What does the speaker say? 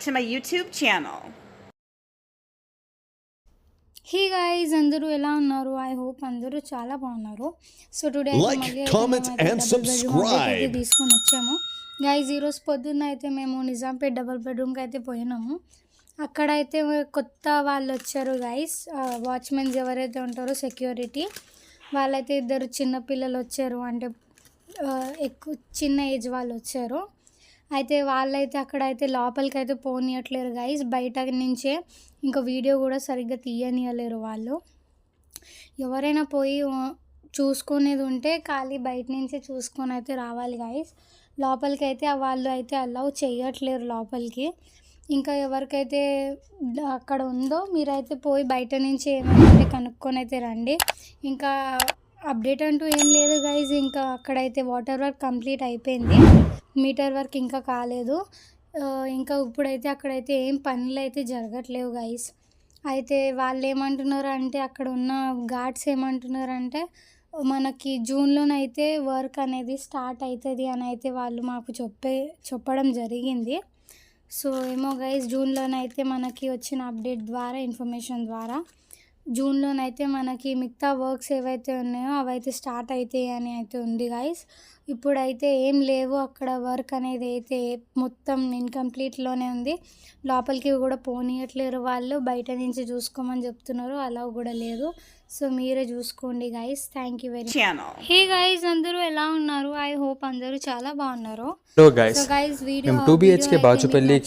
to my YouTube channel. Hey guys, అందరూ ఎలా ఉన్నారు? ఐ హోప్ అందరూ చాలా బాగున్నారు. సో టుడే Like, మళ్ళీ comment and subscribe. తీసుకొని వచ్చాము గైస్. ఈరోజు పొద్దున్న అయితే మేము నిజాంపేట్ డబుల్ బెడ్రూమ్కి అయితే పోయినాము. అక్కడైతే కొత్త వాళ్ళు వచ్చారు గైస్. వాచ్మెన్స్ ఎవరైతే ఉంటారో సెక్యూరిటీ వాళ్ళైతే ఇద్దరు చిన్నపిల్లలు వచ్చారు, అంటే ఎక్కువ చిన్న ఏజ్ వాళ్ళు వచ్చారు. అయితే వాళ్ళైతే అక్కడైతే లోపలికి అయితే పోనీయట్లేరు గైస్, బయట నుంచే. ఇంకా వీడియో కూడా సరిగ్గా తీయనియలేరు వాళ్ళు. ఎవరైనా పోయి చూసుకునేది ఉంటే ఖాళీ బయట నుంచే చూసుకొని అయితే రావాలి గైస్. లోపలికి అయితే వాళ్ళు అయితే అలౌ చేయట్లేరు లోపలికి. ఇంకా ఎవరికైతే అక్కడ ఉందో మీరైతే పోయి బయట నుంచి ఏమైనా కనుక్కొని అయితే రండి. ఇంకా అప్డేట్ అంటూ ఏం లేదు గైజ్. ఇంకా అక్కడైతే వాటర్ వర్క్ కంప్లీట్ అయిపోయింది, మీటర్ వర్క్ ఇంకా కాలేదు. ఇంకా ఇప్పుడైతే అక్కడైతే ఏం పనులు అయితే జరగట్లేవు గైస్. అయితే వాళ్ళు ఏమంటున్నారు అంటే, అక్కడ ఉన్న గార్డ్స్ ఏమంటున్నారంటే మనకి జూన్లోనైతే వర్క్ అనేది స్టార్ట్ అవుతుంది అని అయితే వాళ్ళు మాకు చెప్పడం జరిగింది. సో ఏమో గైస్, జూన్లోనైతే మనకి వచ్చిన అప్డేట్ ద్వారా, ఇన్ఫర్మేషన్ ద్వారా జూన్లోనైతే మనకి మిగతా వర్క్స్ ఏవైతే ఉన్నాయో అవైతే స్టార్ట్ అవుతాయి అని అయితే ఉంది గైస్. ఇప్పుడైతే ఏం లేవు అక్కడ, వర్క్ అనేది అయితే మొత్తం ఇన్కంప్లీట్లోనే ఉంది. లోపలికి కూడా పోనీయట్లేరు వాళ్ళు, బయట నుంచి చూసుకోమని చెప్తున్నారు, అలా కూడా లేదు. సో మీరే చూసుకోండి guys. Thank you very much. Hey guys, అందరూ ఎలా ఉన్నారు? ఐ హోప్ అందరూ చాలా బాగున్నారు. హలో గైస్, మేము 2 BHK బాచుపల్లి